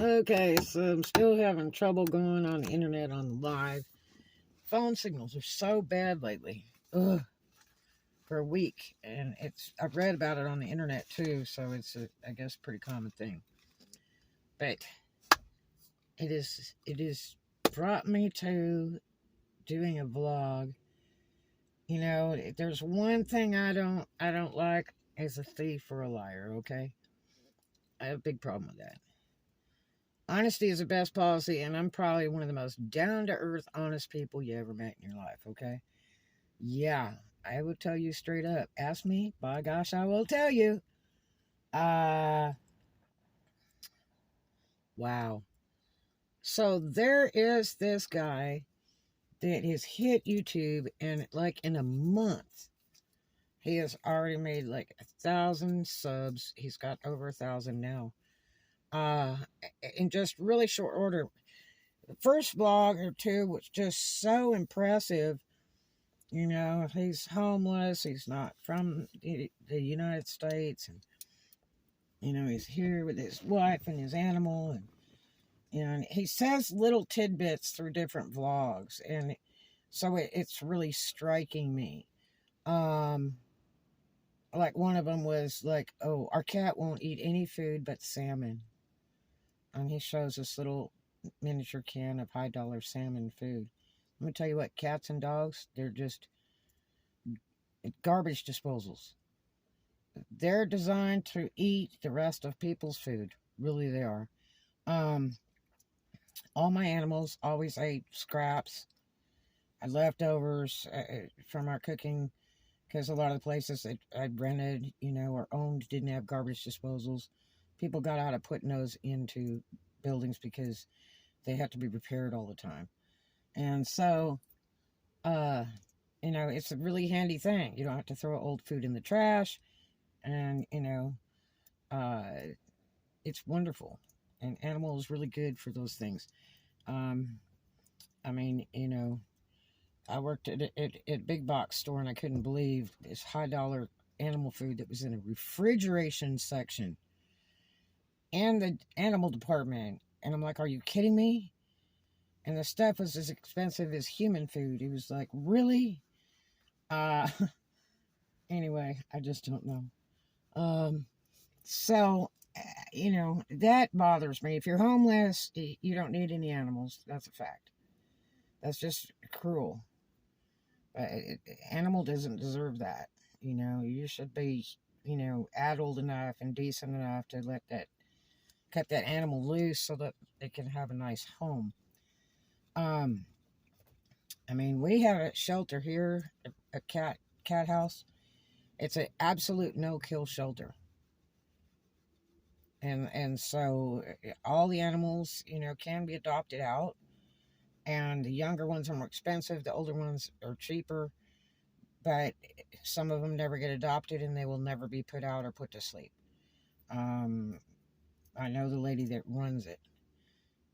Okay, so I'm still having trouble going on the internet on the live. Phone signals are so bad lately. Ugh, for a week. And I've read about it on the internet too, so it's I guess pretty common thing. But it is brought me to doing a vlog. You know, there's one thing I don't like is a thief or a liar, okay? I have a big problem with that. Honesty is the best policy, and I'm probably one of the most down-to-earth, honest people you ever met in your life, okay? Yeah, I will tell you straight up. Ask me, by gosh, I will tell you. Wow. So there is this guy that has hit YouTube, and like in a month, he has already made like 1,000 subs. He's got over 1,000 now. In just really short order. The first vlog or two was just so impressive. You know, he's homeless. He's not from the United States. And, you know, he's here with his wife and his animal. And, you know, and he says little tidbits through different vlogs. And so it's really striking me. Like one of them was like, oh, our cat won't eat any food but salmon. And he shows this little miniature can of high-dollar salmon food. Let me tell you what, cats and dogs, they're just garbage disposals. They're designed to eat the rest of people's food. Really, they are. All my animals always ate scraps, leftovers from our cooking, because a lot of the places that I rented, you know, or owned didn't have garbage disposals. People got out of putting those into buildings because they have to be repaired all the time. And so, you know, it's a really handy thing. You don't have to throw old food in the trash. And, you know, it's wonderful. And animal is really good for those things. I mean, you know, I worked at a big box store, and I couldn't believe this high-dollar animal food that was in a refrigeration section and the animal department. And I'm like, are you kidding me? And the stuff was as expensive as human food. It was like, really? Anyway, I just don't know. So, you know, that bothers me. If you're homeless, you don't need any animals. That's a fact. That's just cruel. Animal doesn't deserve that. You know, you should be, you know, adult enough and decent enough to cut that animal loose so that they can have a nice home. I mean, we have a shelter here, a cat house. It's an absolute no-kill shelter. And so all the animals, you know, can be adopted out. And the younger ones are more expensive. The older ones are cheaper. But some of them never get adopted, and they will never be put out or put to sleep. I know the lady that runs it,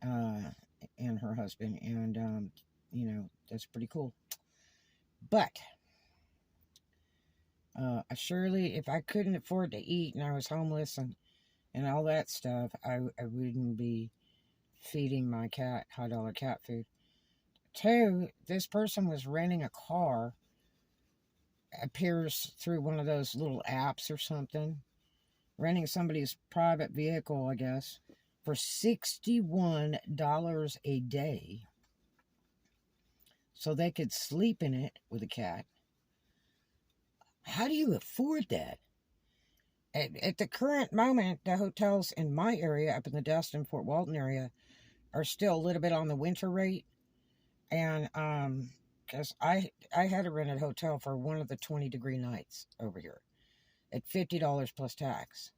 and her husband. And, you know, that's pretty cool. But surely, if I couldn't afford to eat and I was homeless and all that stuff, I wouldn't be feeding my cat high-dollar cat food. Two, this person was renting a car, appears through one of those little apps or something, renting somebody's private vehicle, I guess, for $61 a day so they could sleep in it with a cat. How do you afford that? At the current moment, the hotels in my area, up in the Destin, Fort Walton area, are still a little bit on the winter rate. And, because I had a rented hotel for one of the 20-degree nights over here at $50 plus tax.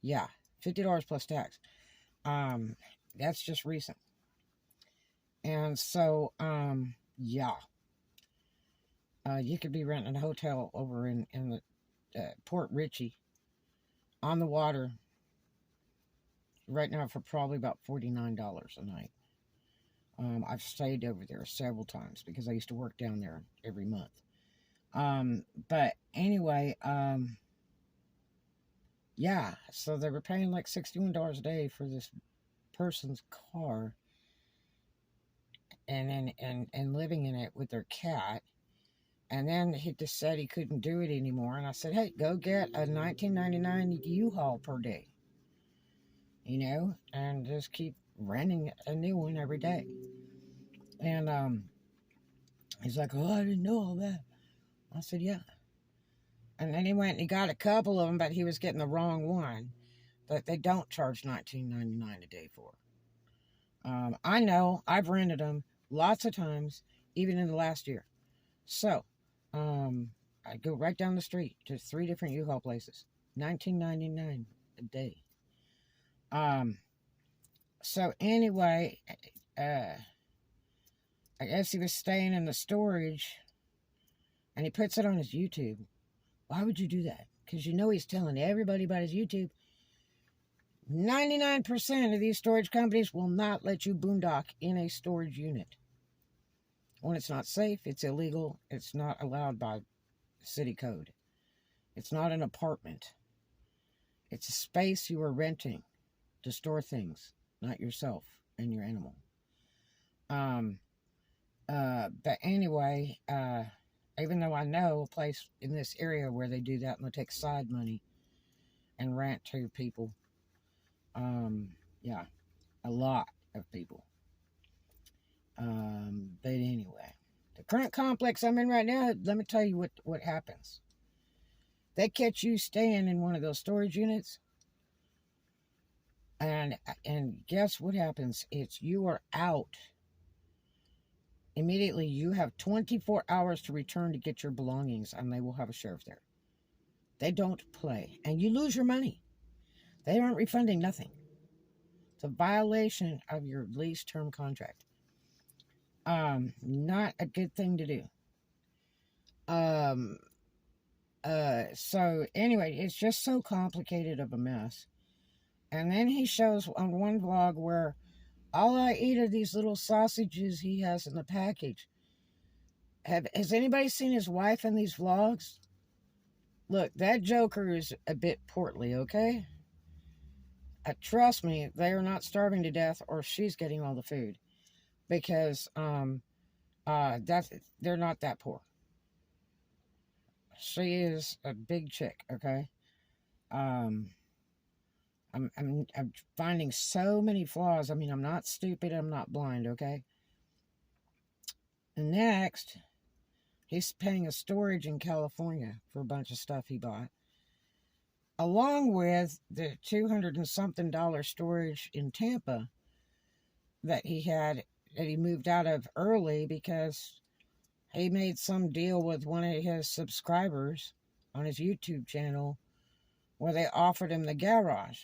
Yeah, $50 plus tax. That's just recent. And so, yeah. You could be renting a hotel over in the Port Richey on the water right now for probably about $49 a night. I've stayed over there several times because I used to work down there every month. But anyway, yeah, so they were paying like $61 a day for this person's car and living in it with their cat. And then he just said he couldn't do it anymore. And I said, hey, go get a $19.99 U-Haul per day, and just keep renting a new one every day. And he's like, oh, I didn't know all that. I said, yeah. And then he went and he got a couple of them, but he was getting the wrong one that they don't charge $19.99 a day for. I know, I've rented them lots of times, even in the last year. So, I go right down the street to 3 different U-Haul places, $19.99 a day. So anyway, I guess he was staying in the storage, and he puts it on his YouTube. Why would you do that? Because he's telling everybody about his YouTube. 99% of these storage companies will not let you boondock in a storage unit. When it's not safe, it's illegal, it's not allowed by city code. It's not an apartment. It's a space you are renting to store things, not yourself and your animal. But anyway, even though I know a place in this area where they do that and they take side money and rent to people, yeah, a lot of people. But anyway, the current complex I'm in right now, let me tell you what happens. They catch you staying in one of those storage units, and guess what happens? You are out. Immediately, you have 24 hours to return to get your belongings, and they will have a sheriff there. They don't play, and you lose your money. They aren't refunding nothing. It's a violation of your lease term contract. Not a good thing to do. So anyway, it's just so complicated of a mess. And then he shows on one vlog where all I eat are these little sausages he has in the package. Has anybody seen his wife in these vlogs? Look, that joker is a bit portly, okay? Trust me, they are not starving to death, or she's getting all the food. Because they're not that poor. She is a big chick, okay? I'm finding so many flaws. I mean, I'm not stupid, I'm not blind, okay? And next, he's paying a storage in California for a bunch of stuff he bought, along with the $200 and something storage in Tampa that he moved out of early because he made some deal with one of his subscribers on his YouTube channel where they offered him the garage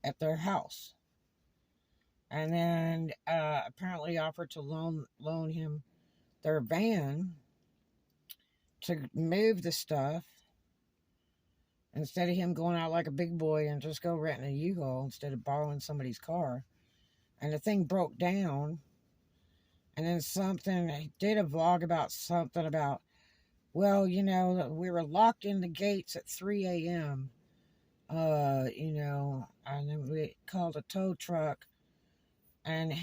at their house. And then apparently offered to loan him their van to move the stuff instead of him going out like a big boy and just go renting a U-Haul instead of borrowing somebody's car. And the thing broke down. And then he did a vlog about something about, well, we were locked in the gates at 3 a.m., and then we called a tow truck, and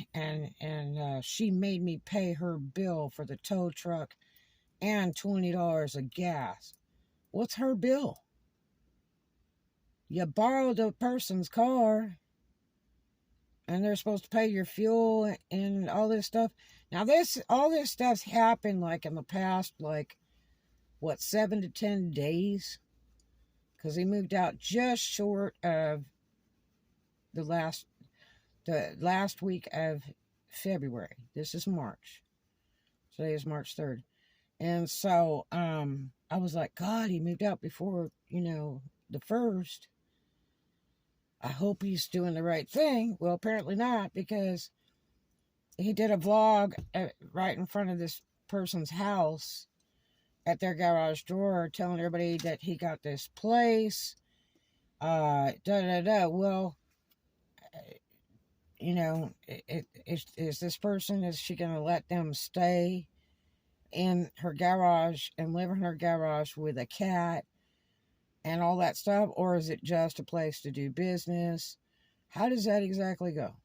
she made me pay her bill for the tow truck and $20 of gas. What's her bill? You borrowed a person's car, and they're supposed to pay your fuel and all this stuff. Now, all this stuff's happened, like, in the past, 7 to 10 days? Because he moved out just short of the last week of February. This is March. Today is March 3rd. And so, I was like, God, he moved out before, the 1st. I hope he's doing the right thing. Well, apparently not, because he did a vlog right in front of this person's house at their garage door, telling everybody that he got this place. Well, is this person, is she going to let them stay in her garage and live in her garage with a cat and all that stuff? Or is it just a place to do business? How does that exactly go?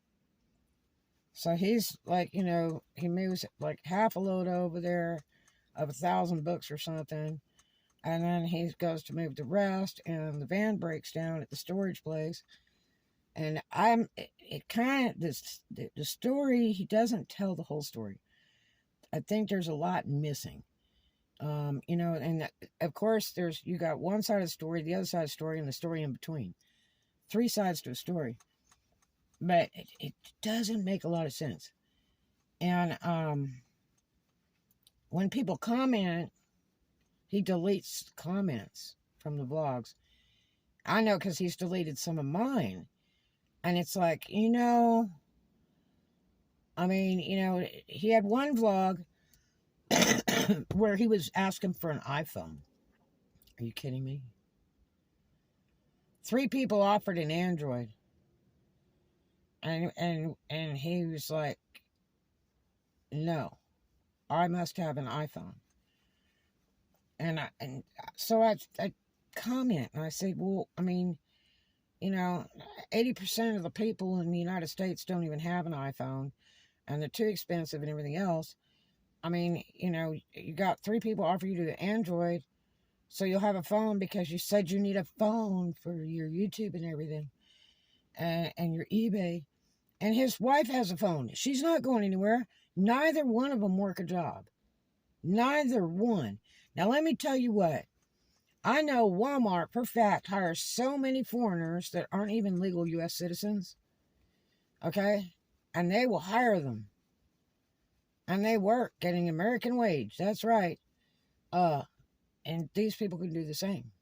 So he's like, he moves like half a load over there of 1,000 books or something. And then he goes to move the rest, and the van breaks down at the storage place. And it kind of, the story, he doesn't tell the whole story. I think there's a lot missing. And of course, you got one side of the story, the other side of the story, and the story in between. 3 sides to a story. But it doesn't make a lot of sense. And when people comment, he deletes comments from the vlogs. I know, because he's deleted some of mine. And it's like, he had one vlog where he was asking for an iPhone. Are you kidding me? 3 people offered an Android. And he was like, no, I must have an iPhone. And so I comment, and I said, well, 80% of the people in the United States don't even have an iPhone, and they're too expensive and everything else. You got 3 people offer you the Android, so you'll have a phone because you said you need a phone for your YouTube and everything, and your eBay. And his wife has a phone. She's not going anywhere. Neither one of them work a job. Neither one. Now, let me tell you what. I know Walmart, for fact, hires so many foreigners that aren't even legal U.S. citizens. Okay? And they will hire them. And they work getting American wage. That's right. And these people can do the same.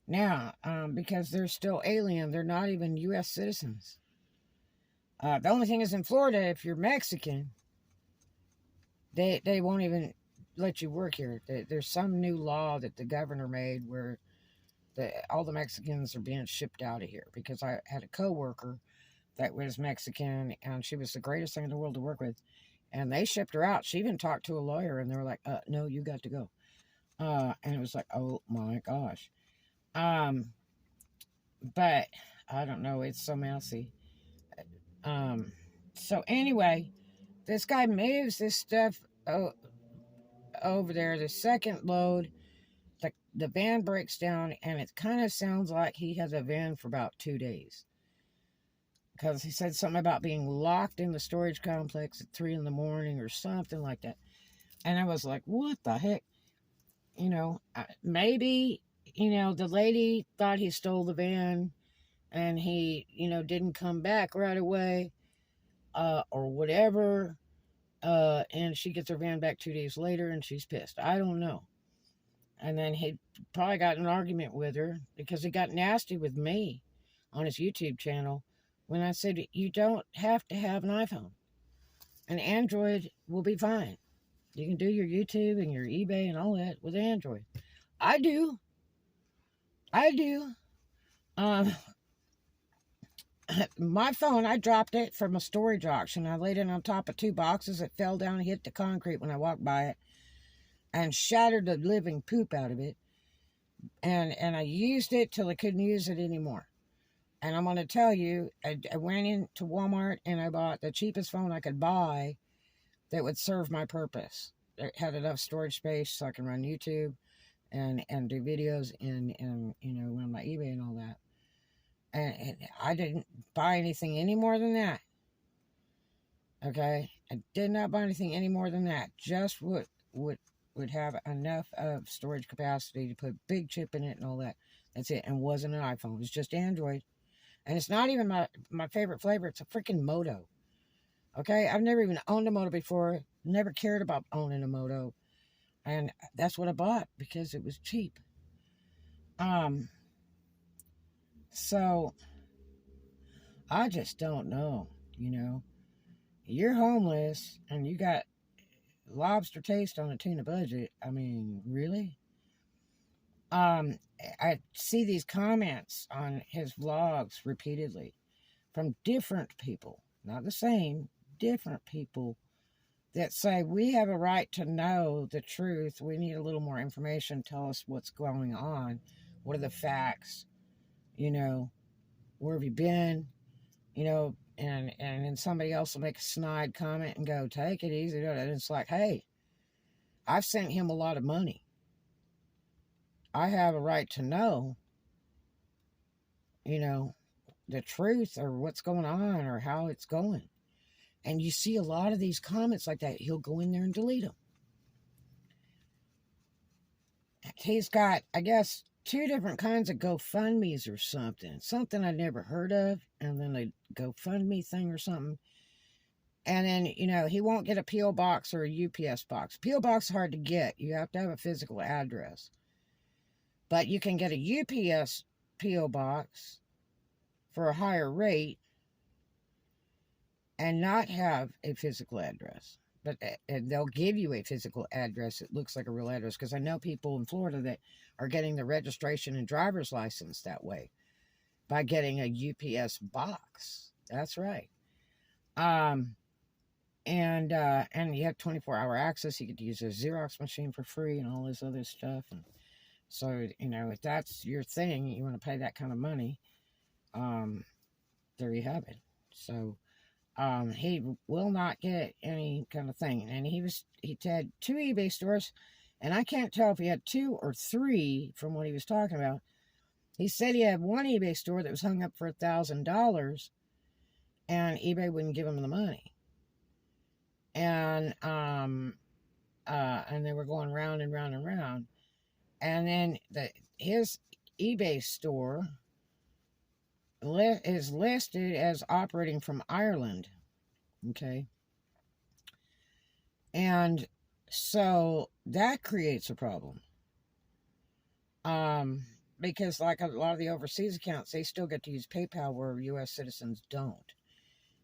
Now, because they're still alien, they're not even U.S. citizens. The only thing is, in Florida, if you're Mexican, they won't even let you work here. There's some new law that the governor made where all the Mexicans are being shipped out of here. Because I had a coworker that was Mexican, and she was the greatest thing in the world to work with. And they shipped her out. She even talked to a lawyer, and they were like, no, you got to go. And it was like, oh my gosh. But I don't know. It's so messy. So anyway, this guy moves this stuff over there. The second load, the van breaks down, and it kind of sounds like he has a van for about 2 days. Because he said something about being locked in the storage complex at 3 in the morning or something like that. And I was like, what the heck? Maybe, the lady thought he stole the van, and he, didn't come back right away, or whatever. And she gets her van back 2 days later, and she's pissed. I don't know. And then he probably got in an argument with her because he got nasty with me on his YouTube channel when I said, you don't have to have an iPhone. An Android will be fine. You can do your YouTube and your eBay and all that with Android. I do. My phone, I dropped it from a storage auction. I laid it on top of 2 boxes. It fell down and hit the concrete when I walked by it and shattered the living poop out of it. And I used it till I couldn't use it anymore. And I'm going to tell you, I went into Walmart and I bought the cheapest phone I could buy that would serve my purpose. It had enough storage space so I can run YouTube and do videos and run my eBay and all that. And I didn't buy anything any more than that. Okay? I did not buy anything any more than that. Just would have enough of storage capacity to put big chip in it and all that. That's it. And wasn't an iPhone. It was just Android. And it's not even my favorite flavor. It's a freaking Moto. Okay? I've never even owned a Moto before. Never cared about owning a Moto. And that's what I bought because it was cheap. So, I just don't know, You're homeless and you got lobster taste on a tuna budget. I mean, really? I see these comments on his vlogs repeatedly from different people, not the same, different people that say, we have a right to know the truth. We need a little more information. Tell us what's going on. What are the facts? Where have you been? You know, and then somebody else will make a snide comment and go, take it easy. And it's like, hey, I've sent him a lot of money. I have a right to know, you know, the truth or what's going on or how it's going. And you see a lot of these comments like that. He'll go in there and delete them. He's got, I guess, 2 different kinds of GoFundMe's or something. Something I'd never heard of. And then a GoFundMe thing or something. And then, you know, he won't get a P.O. box or a UPS box. P.O. box is hard to get. You have to have a physical address. But you can get a UPS P.O. box for a higher rate and not have a physical address. But they'll give you a physical address that looks like a real address. Because I know people in Florida that are getting the registration and driver's license that way. By getting a UPS box. That's right. And you have 24-hour access. You could use a Xerox machine for free and all this other stuff. And so, you know, if that's your thing, you want to pay that kind of money, there you have it. So, he will not get any kind of thing. And he had 2 eBay stores, and I can't tell if he had 2 or 3 from what he was talking about. He said he had 1 eBay store that was hung up for $1,000, and eBay wouldn't give him the money. And they were going round and round and round. And then his eBay store is listed as operating from Ireland. Okay. And so that creates a problem. Because like a lot of the overseas accounts, they still get to use PayPal where U.S. citizens don't.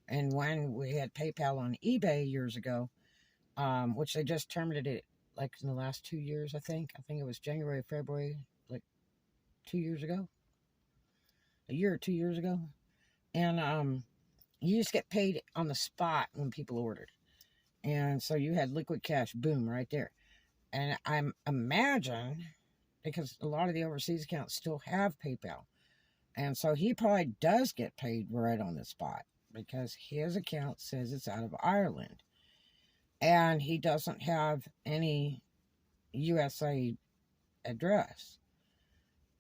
And when we had PayPal on eBay years ago, which they just terminated it like in the last 2 years, I think. I think it was January, February, like 2 years ago. A year or 2 years ago. And you just get paid on the spot when people ordered. And so you had liquid cash, boom, right there. And I imagine, because a lot of the overseas accounts still have PayPal. And so he probably does get paid right on the spot. Because his account says it's out of Ireland. And he doesn't have any USA address.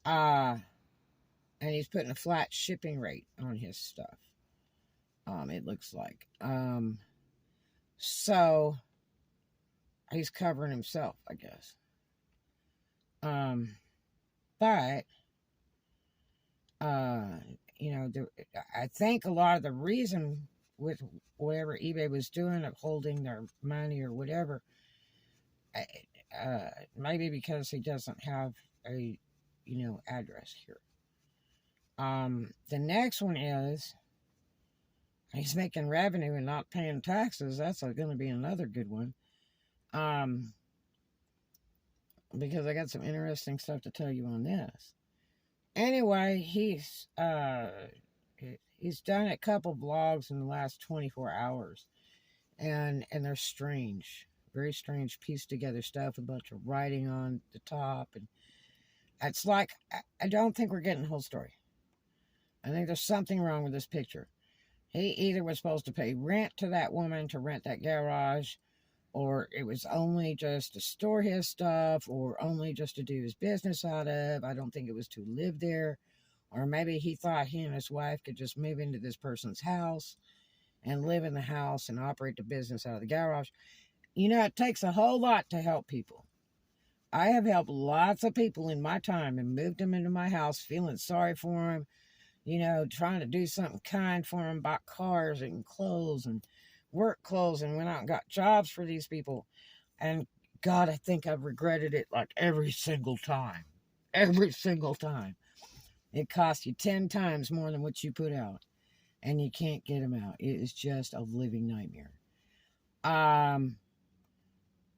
And he's putting a flat shipping rate on his stuff. It looks like. So he's covering himself, I guess. But you know, I think a lot of the reason with whatever eBay was doing of holding their money or whatever, maybe because he doesn't have a, you know, address here. The next one is he's making revenue and not paying taxes. That's going to be another good one. Because I got some interesting stuff to tell you on this. Anyway, he's done a couple vlogs in the last 24 hours. And they're strange. Very strange pieced together stuff. A bunch of writing on the top. And it's like, I don't think we're getting the whole story. I think there's something wrong with this picture. He either was supposed to pay rent to that woman to rent that garage, or it was only just to store his stuff, or only just to do his business out of. I don't think it was to live there. Or maybe he thought he and his wife could just move into this person's house and live in the house and operate the business out of the garage. You know, it takes a whole lot to help people. I have helped lots of people in my time and moved them into my house feeling sorry for them, you know, trying to do something kind for them, bought cars and clothes and work clothes, and went out and got jobs for these people. And God, I think I've regretted it like every single time. Every single time. It costs you 10 times more than what you put out. And you can't get them out. It is just a living nightmare.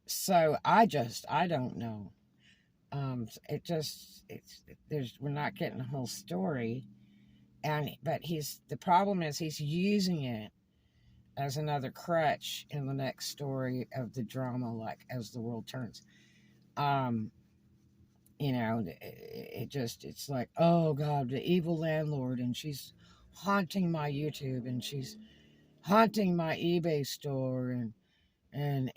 So I don't know. We're not getting the whole story. But the problem is he's using it as another crutch in the next story of the drama, like as the world turns. You know, it's like, oh God, the evil landlord, and she's haunting my YouTube, and she's haunting my eBay store, and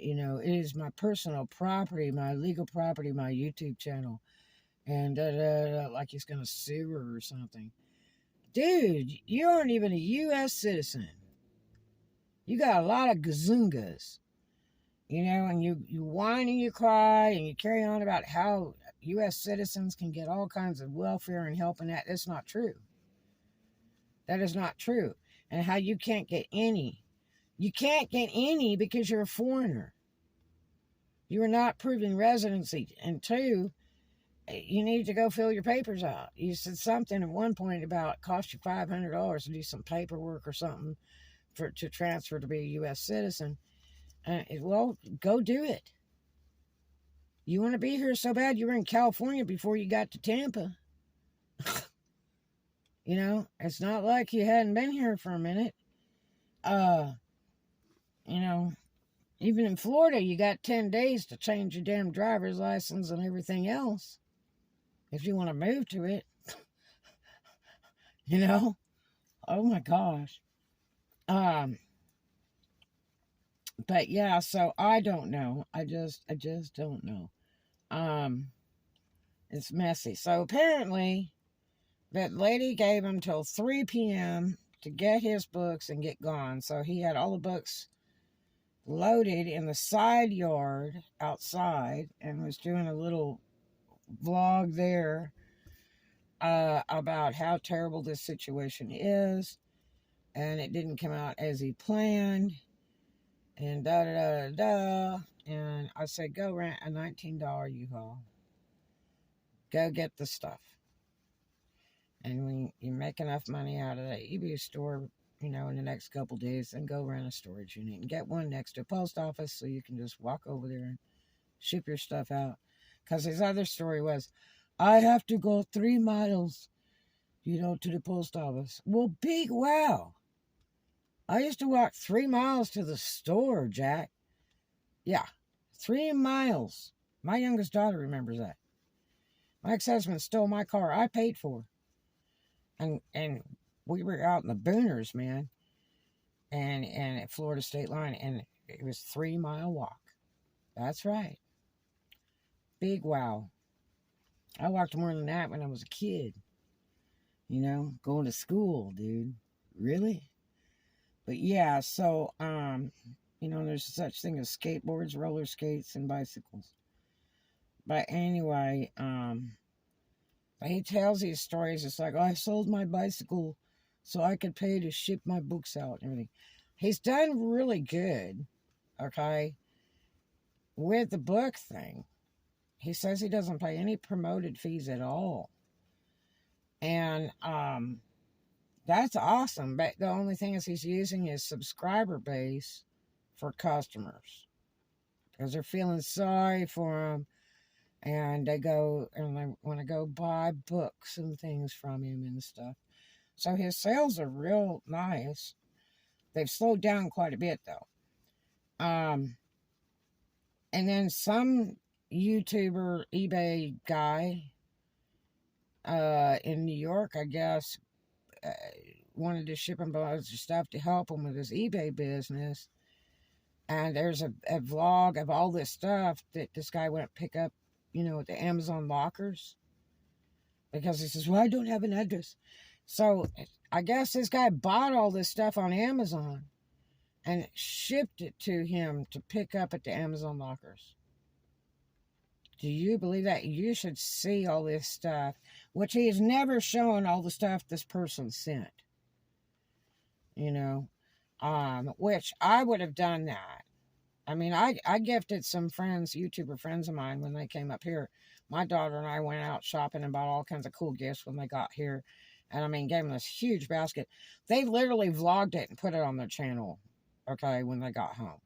you know, it is my personal property, my legal property, my YouTube channel, and like he's gonna sue her or something. Dude, you aren't even a U.S. citizen. You got a lot of gazungas, you know, and you whine and you cry and you carry on about how U.S. citizens can get all kinds of welfare and help, and that. That's not true. That is not true. And how you can't get any. You can't get any because you're a foreigner. You are not proving residency. And two, you need to go fill your papers out. You said something at one point about it cost you $500 to do some paperwork or something to transfer to be a U.S. citizen. Well, go do it. You want to be here so bad, you were in California before you got to Tampa. You know, it's not like you hadn't been here for a minute. You know, even in Florida, you got 10 days to change your damn driver's license and everything else. If you want to move to it. You know? Oh my gosh. But yeah, so I don't know. I just don't know. It's messy. So apparently, that lady gave him till 3 p.m. to get his books and get gone. So he had all the books loaded in the side yard outside and was doing a little vlog there about how terrible this situation is. And it didn't come out as he planned. And da-da-da-da-da. And I said, go rent a $19 U-Haul. Go get the stuff. And when you make enough money out of that eBay store, you know, in the next couple days, then go rent a storage unit and get one next to a post office so you can just walk over there and ship your stuff out. Because his other story was, I have to go 3 miles, you know, to the post office. Well, big wow. I used to walk 3 miles to the store, Jack. Yeah, 3 miles. My youngest daughter remembers that. My ex-husband stole my car I paid for. And we were out in the booners, man. And at Florida State Line. And it was 3 mile walk. That's right. Big wow. I walked more than that when I was a kid. You know, going to school, dude. Really? But yeah, so, you know, there's such thing as skateboards, roller skates, and bicycles. But anyway, he tells these stories. It's like, oh, I sold my bicycle so I could pay to ship my books out and everything. He's done really good, okay, with the book thing. He says he doesn't pay any promoted fees at all. And that's awesome. But the only thing is he's using his subscriber base for customers. Because they're feeling sorry for him. And they go and they want to go buy books and things from him and stuff. So his sales are real nice. They've slowed down quite a bit though. And then some YouTuber, eBay guy in New York, I guess, wanted to ship him a bunch of stuff to help him with his eBay business. And there's a vlog of all this stuff that this guy went to pick up, you know, at the Amazon lockers. Because he says, well, I don't have an address. So I guess this guy bought all this stuff on Amazon and shipped it to him to pick up at the Amazon lockers. Do you believe that? You should see all this stuff, which he has never shown all the stuff this person sent. You know, which I would have done that. I mean, I gifted some friends, YouTuber friends of mine, when they came up here. My daughter and I went out shopping and bought all kinds of cool gifts when they got here. And I mean, gave them this huge basket. They literally vlogged it and put it on their channel, okay, when they got home.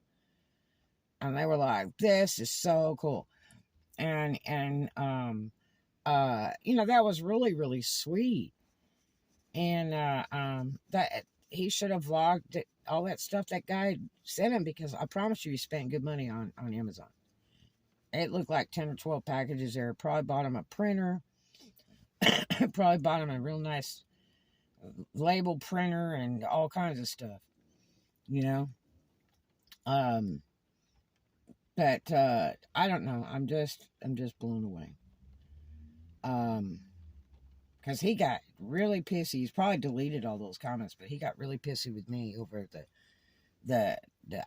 And they were like, this is so cool. And you know, that was really, really sweet. And that he should have vlogged it, all that stuff that guy sent him, because I promise you he spent good money on Amazon. It looked like 10 or 12 packages there. Probably bought him a printer. Probably bought him a real nice label printer and all kinds of stuff, you know. Um, but I don't know. I'm just blown away. Because he got really pissy. He's probably deleted all those comments, but he got really pissy with me over the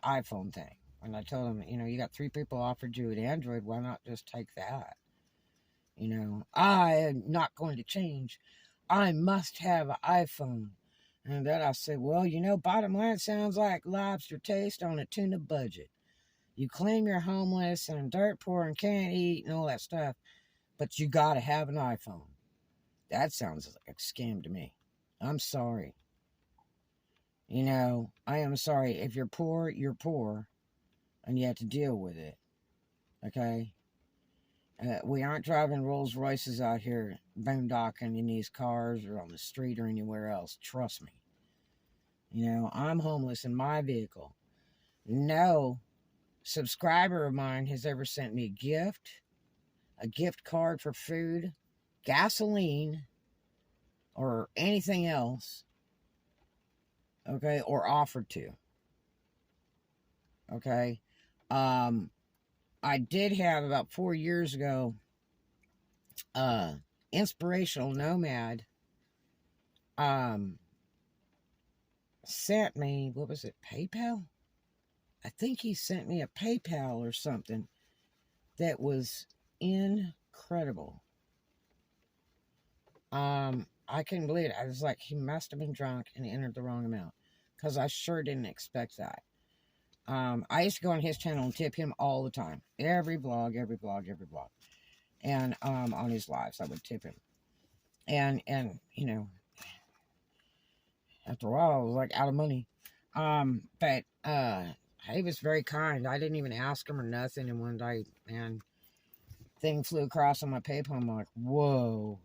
iPhone thing. When I told him, you know, you got 3 people offered you an Android, why not just take that? You know, I am not going to change. I must have an iPhone. And then I said, well, you know, bottom line, it sounds like lobster taste on a tuna budget. You claim you're homeless and dirt poor and can't eat and all that stuff, but you got to have an iPhone. That sounds like a scam to me. I'm sorry. You know, I am sorry. If you're poor, you're poor, and you have to deal with it. Okay? We aren't driving Rolls Royces out here boondocking in these cars or on the street or anywhere else. Trust me. You know, I'm homeless in my vehicle. No subscriber of mine has ever sent me a gift card for food, gasoline, or anything else, okay, or offered to, okay. I did have about 4 years ago, Inspirational Nomad, sent me, what was it, PayPal? I think he sent me a PayPal or something that was incredible. I couldn't believe it. I was like, he must have been drunk and entered the wrong amount, because I sure didn't expect that. I used to go on his channel and tip him all the time. Every vlog. And on his lives, I would tip him. And you know, after a while, I was like out of money. But he was very kind. I didn't even ask him or nothing. And one day, man, thing flew across on my PayPal. I'm like, whoa.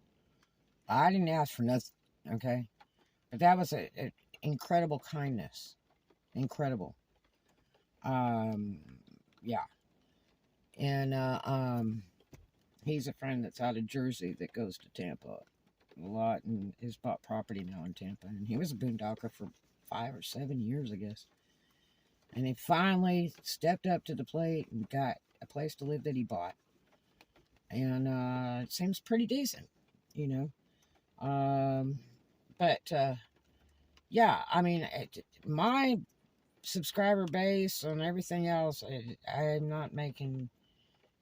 I didn't ask for nothing, okay? But that was an incredible kindness. Incredible. Yeah. And he's a friend that's out of Jersey that goes to Tampa a lot and has bought property now in Tampa. And he was a boondocker for 5 or 7 years, I guess. And he finally stepped up to the plate and got a place to live that he bought. And it seems pretty decent, you know. Yeah, I mean, my subscriber base and everything else, I'm not making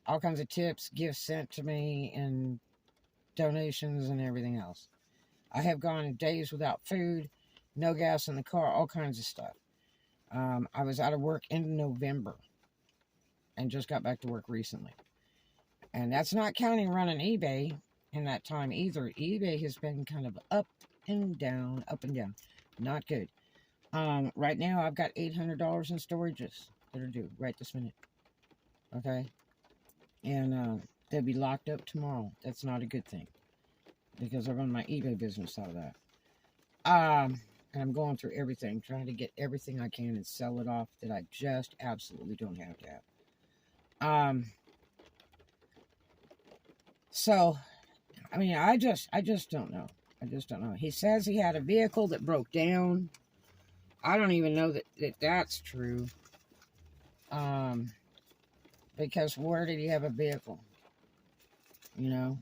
all kinds of tips, gifts sent to me, and donations and everything else. I have gone days without food, no gas in the car, all kinds of stuff. I was out of work in November and just got back to work recently. And that's not counting running eBay in that time either. eBay has been kind of up and down. Not good. Right now I've got $800 in storages that are due right this minute. Okay? And they'll be locked up tomorrow. That's not a good thing, because I run my eBay business out of that. And I'm going through everything, trying to get everything I can and sell it off that I just absolutely don't have to have. So, I mean, I just don't know. I just don't know. He says he had a vehicle that broke down. I don't even know that that's true. Because where did he have a vehicle? You know?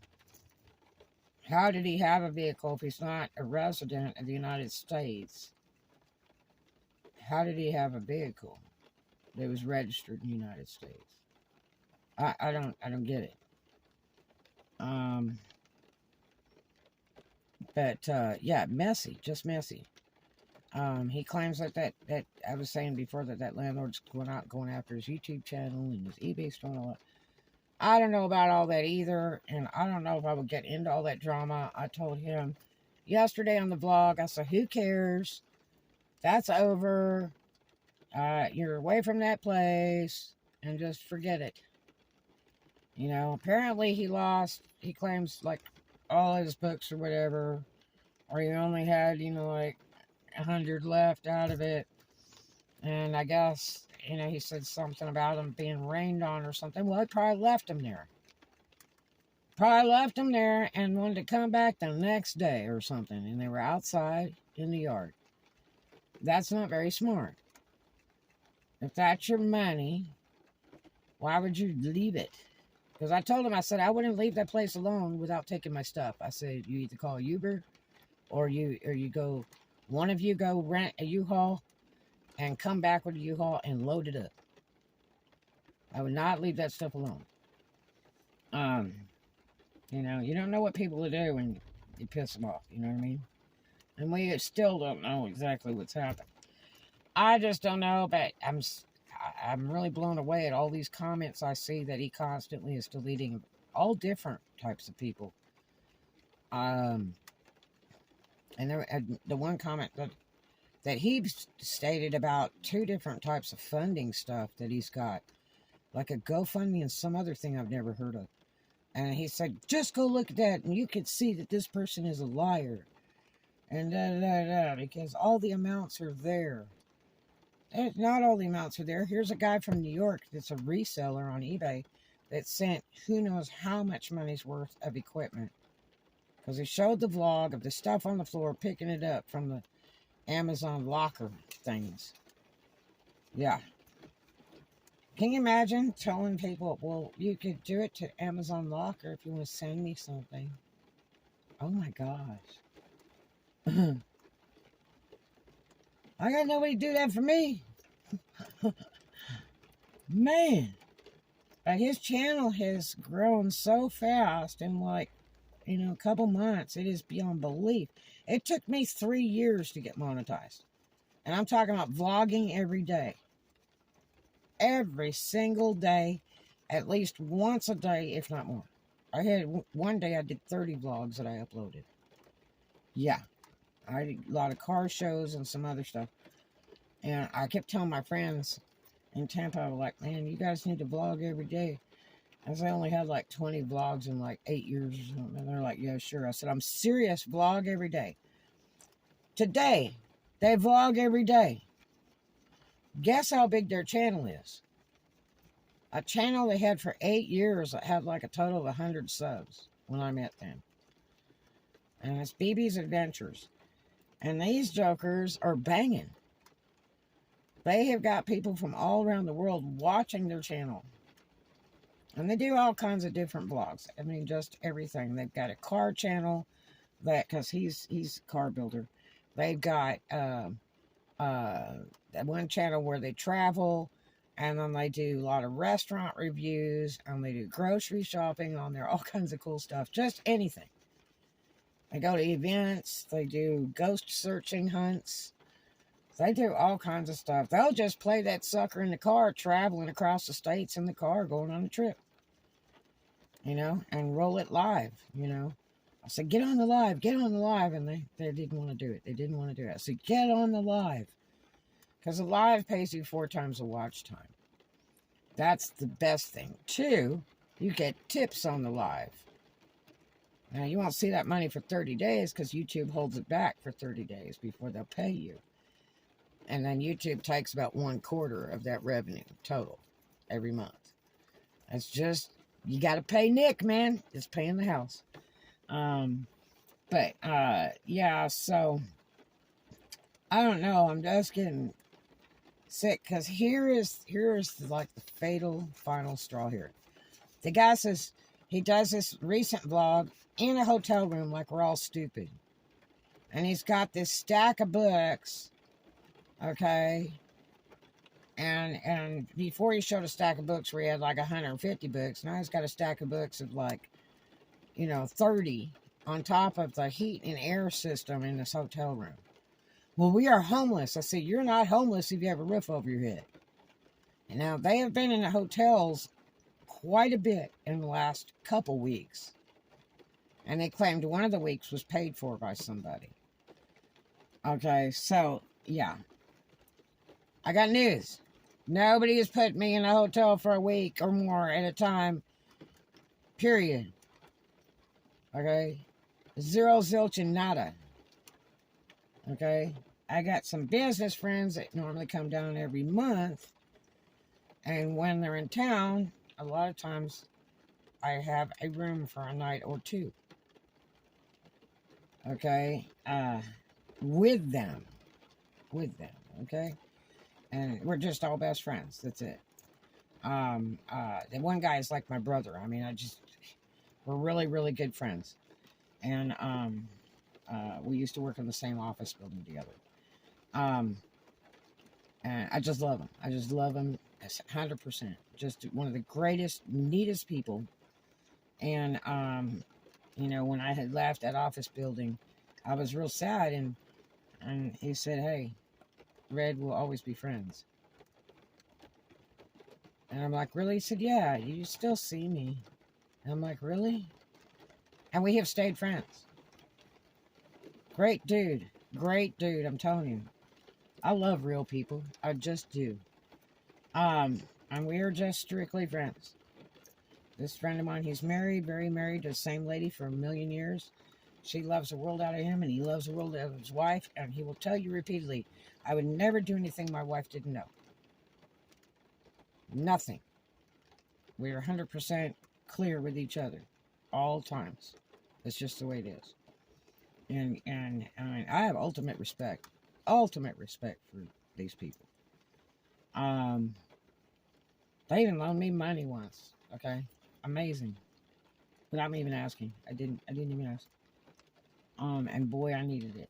How did he have a vehicle if he's not a resident of the United States? How did he have a vehicle that was registered in the United States? I don't get it. Yeah, messy, just messy. He claims that I was saying before that landlord's going after his YouTube channel and his eBay store and all that. I don't know about all that either, and I don't know if I would get into all that drama. I told him yesterday on the vlog, I said, who cares? That's over. You're away from that place, and just forget it. You know, apparently he claims, like, all his books or whatever, or he only had, you know, like 100 left out of it. And I guess, you know, he said something about him being rained on or something. Well, he probably left him there. Probably left them there and wanted to come back the next day or something. And they were outside in the yard. That's not very smart. If that's your money, why would you leave it? Because I told him, I said, I wouldn't leave that place alone without taking my stuff. I said, you either call Uber or you go, one of you go rent a U-Haul and come back with a U-Haul and load it up. I would not leave that stuff alone. You know, you don't know what people will do when you piss them off. You know what I mean? And we still don't know exactly what's happened. I just don't know, but I'm really blown away at all these comments I see that he constantly is deleting all different types of people. And the one comment that he stated about 2 different types of funding stuff that he's got, like a GoFundMe and some other thing I've never heard of. And he said, just go look at that and you can see that this person is a liar. And because all the amounts are there. Not all the amounts are there. Here's a guy from New York that's a reseller on eBay that sent who knows how much money's worth of equipment. Because he showed the vlog of the stuff on the floor, picking it up from the Amazon locker things. Yeah. Can you imagine telling people, well, you could do it to Amazon locker if you want to send me something? Oh my gosh. I got nobody to do that for me. Man. But his channel has grown so fast in like, you know, a couple months. It is beyond belief. It took me 3 years to get monetized. And I'm talking about vlogging every day. Every single day. At least once a day, if not more. I had one day I did 30 vlogs that I uploaded. Yeah. I did a lot of car shows and some other stuff. And I kept telling my friends in Tampa, I was like, man, you guys need to vlog every day. As I only had like 20 vlogs in like 8 years or something. And they're like, yeah, sure. I said, I'm serious, vlog every day. Today, they vlog every day. Guess how big their channel is? A channel they had for 8 years that had like a total of 100 subs when I met them. And it's BB's Adventures. And these jokers are banging. They have got people from all around the world watching their channel. And they do all kinds of different vlogs. I mean, just everything. They've got a car channel, that because he's a car builder. They've got that one channel where they travel, and then they do a lot of restaurant reviews, and they do grocery shopping on there, all kinds of cool stuff. Just anything. They go to events. They do ghost searching hunts. They do all kinds of stuff. They'll just play that sucker in the car, traveling across the states in the car, going on a trip. You know, and roll it live, you know. I said, get on the live, get on the live. And they didn't want to do it. They didn't want to do it. I said, get on the live. Because the live pays you 4 times the watch time. That's the best thing. 2, you get tips on the live. Now, you won't see that money for 30 days because YouTube holds it back for 30 days before they'll pay you. And then YouTube takes about 1/4 of that revenue total every month. That's just, you got to pay Nick, man. It's paying the house. Yeah, so, I don't know. I'm just getting sick because here is like the fatal final straw here. The guy says he does this recent vlog in a hotel room like we're all stupid. And he's got this stack of books, okay? And before he showed a stack of books where he had like 150 books, now he's got a stack of books of like, 30 on top of the heat and air system in this hotel room. Well, we are homeless. I said, you're not homeless if you have a roof over your head. And now they have been in the hotels quite a bit in the last couple weeks. And they claimed one of the weeks was paid for by somebody. Okay, so, yeah. I got news. Nobody has put me in a hotel for a week or more at a time. Period. Okay? Zero, zilch, and nada. Okay? I got some business friends that normally come down every month. And when they're in town, a lot of times I have a room for a night or two. Okay? With them. With them. Okay? And we're just all best friends. That's it. The one guy is like my brother. I mean, we're really, really good friends. And, we used to work in the same office building together. And I just love him. I just love him 100%. Just one of the greatest, neatest people. And, you know, when I had left that office building, I was real sad. And he said, hey, Red, will always be friends. And I'm like, really? He said, yeah, you still see me. And I'm like, really? And we have stayed friends. Great dude. Great dude, I'm telling you. I love real people. I just do. And we are just strictly friends. This friend of mine, he's married, very married to the same lady for 1,000,000 years. She loves the world out of him, and he loves the world out of his wife. And he will tell you repeatedly, I would never do anything my wife didn't know. Nothing. We are 100% clear with each other. All times. It's just the way it is. And I mean, I have ultimate respect for these people. They even loaned me money once. Okay, amazing, without me even asking. I didn't even ask. And boy, I needed it.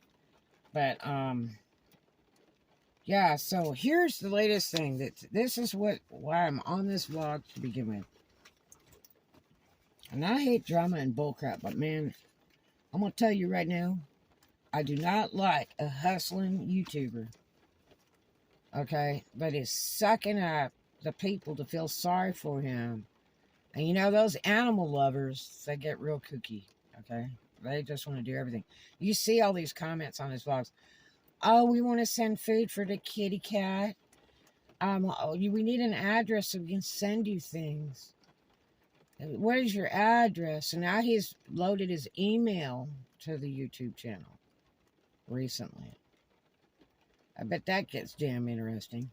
But yeah. So here's the latest thing. This is why I'm on this vlog to begin with. And I hate drama and bullcrap, but man, I'm gonna tell you right now, I do not like a hustling YouTuber, okay, that is sucking up the people to feel sorry for him. And you know, those animal lovers, they get real kooky, okay? They just want to do everything. You see all these comments on his vlogs. Oh, we want to send food for the kitty cat. We need an address so we can send you things. What is your address? And now he's loaded his email to the YouTube channel recently. I bet that gets damn interesting.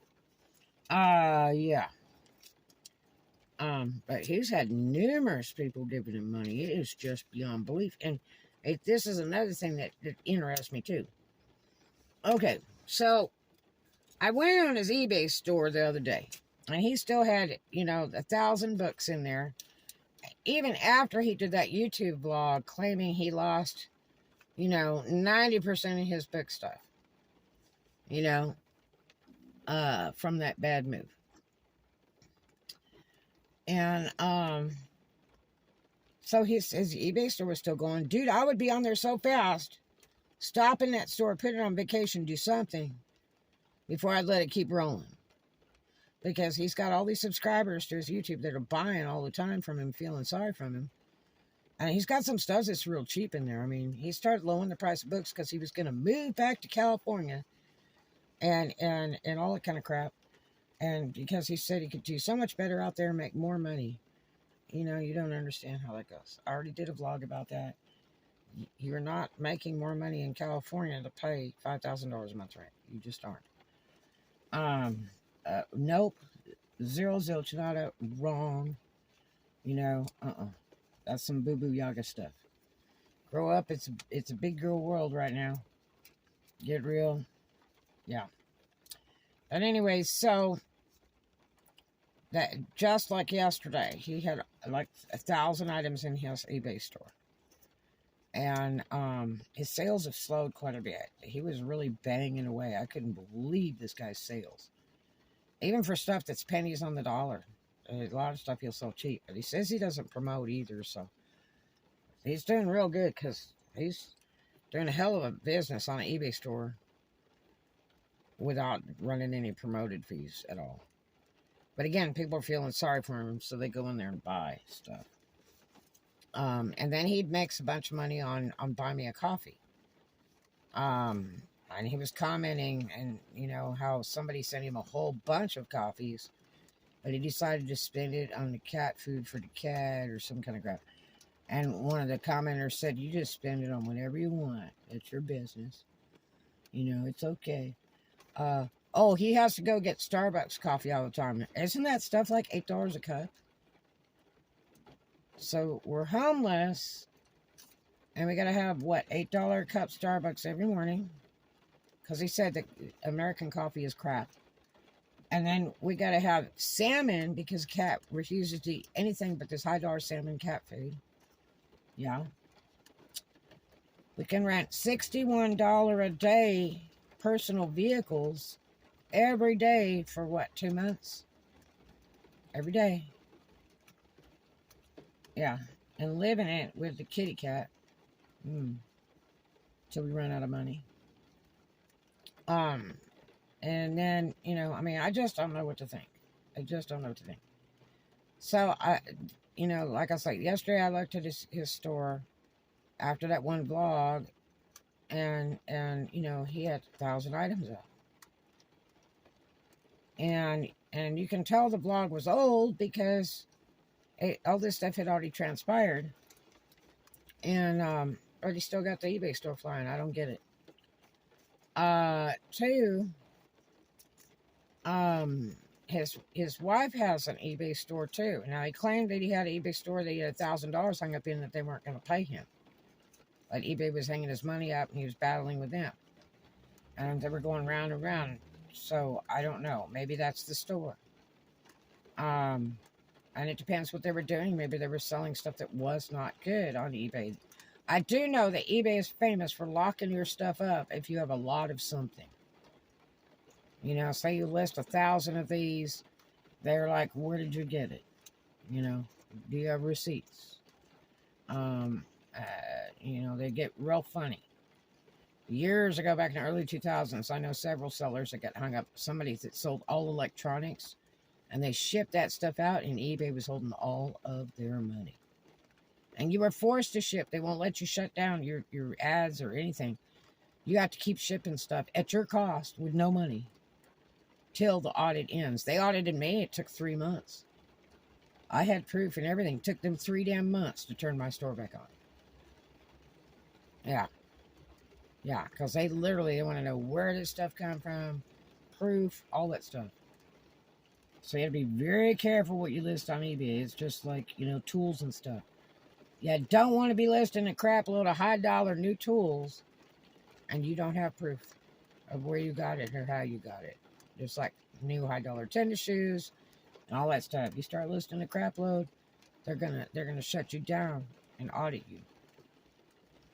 Yeah. But he's had numerous people giving him money. It is just beyond belief. And this is another thing that interests me too. Okay, so I went on his eBay store the other day, and he still had, 1,000 books in there. Even after he did that YouTube vlog claiming he lost, 90% of his book stuff, from that bad move. And, so his eBay store was still going. Dude, I would be on there so fast. Stop in that store, put it on vacation, do something before I'd let it keep rolling. Because he's got all these subscribers to his YouTube that are buying all the time from him, feeling sorry from him. And he's got some stuff that's real cheap in there. I mean, he started lowering the price of books because he was going to move back to California and all that kind of crap. And because he said he could do so much better out there and make more money. You don't understand how that goes. I already did a vlog about that. You're not making more money in California to pay $5,000 a month rent. You just aren't. Nope. Zero zilch, nada, wrong. That's some boo-boo yaga stuff. Grow up. It's a big girl world right now. Get real. Yeah. But anyways, so that just like yesterday, he had like 1,000 items in his eBay store. And his sales have slowed quite a bit. He was really banging away. I couldn't believe this guy's sales. Even for stuff that's pennies on the dollar. A lot of stuff he'll sell cheap. But he says he doesn't promote either. So he's doing real good because he's doing a hell of a business on an eBay store without running any promoted fees at all. But again, people are feeling sorry for him, so they go in there and buy stuff. And then he makes a bunch of money on Buy Me a Coffee. And he was commenting and, how somebody sent him a whole bunch of coffees, but he decided to spend it on the cat food for the cat or some kind of crap. And one of the commenters said, you just spend it on whatever you want. It's your business. It's okay. He has to go get Starbucks coffee all the time. Isn't that stuff like $8 a cup? So we're homeless, and we got to have, what, $8 cup Starbucks every morning, because he said that American coffee is crap. And then we got to have salmon, because cat refuses to eat anything but this high-dollar salmon cat food. Yeah. We can rent $61 a day personal vehicles every day for, what, 2 months? Every day. Yeah. And live in it with the kitty cat. Till we run out of money. And then, you know, I mean, I just don't know what to think. I just don't know what to think. So, you know, like I said, yesterday I looked at his store after that one vlog, and you know, he had 1,000 items up. And you can tell the vlog was old because all this stuff had already transpired. And, but he still got the eBay store flying. I don't get it. Two, his wife has an eBay store too. Now, he claimed that he had an eBay store that he had $1,000 hung up in that they weren't going to pay him. But eBay was hanging his money up, and he was battling with them. And they were going round and round. So, I don't know. Maybe that's the store. And it depends what they were doing. Maybe they were selling stuff that was not good on eBay. I do know that eBay is famous for locking your stuff up if you have a lot of something. You know, say you list 1,000 of these, they're like, where did you get it? You know, do you have receipts? You know, they get real funny. Years ago, back in the early 2000s, I know several sellers that got hung up. Somebody that sold all electronics, and they shipped that stuff out, and eBay was holding all of their money. And you were forced to ship. They won't let you shut down your ads or anything. You have to keep shipping stuff at your cost with no money till the audit ends. They audited me. It took 3 months. I had proof and everything. It took them 3 damn months to turn my store back on. Yeah. Yeah, because they literally want to know where this stuff come from, proof, all that stuff. So you have to be very careful what you list on eBay. It's just like, you know, tools and stuff. You don't want to be listing a crap load of high-dollar new tools, and you don't have proof of where you got it or how you got it. Just like new high-dollar tennis shoes and all that stuff. You start listing a crap load, they're gonna shut you down and audit you.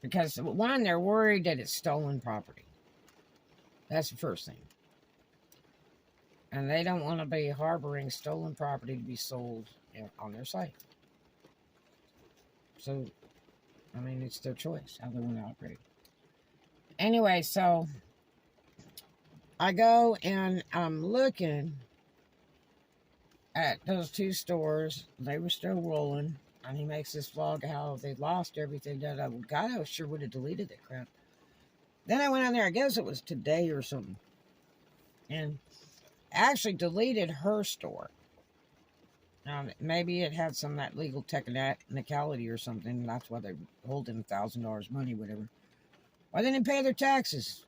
Because, one, they're worried that it's stolen property. That's the first thing. And they don't want to be harboring stolen property to be sold on their site. So, I mean, it's their choice how they want to operate. Anyway, so I go and I'm looking at those 2 stores. They were still rolling. And he makes this vlog how they lost everything. That I sure would have deleted that crap. Then I went on there, I guess it was today or something, and actually deleted her store. Maybe it had some of that legal technicality or something. That's why they're holding $1,000 money, whatever. Why they didn't pay their taxes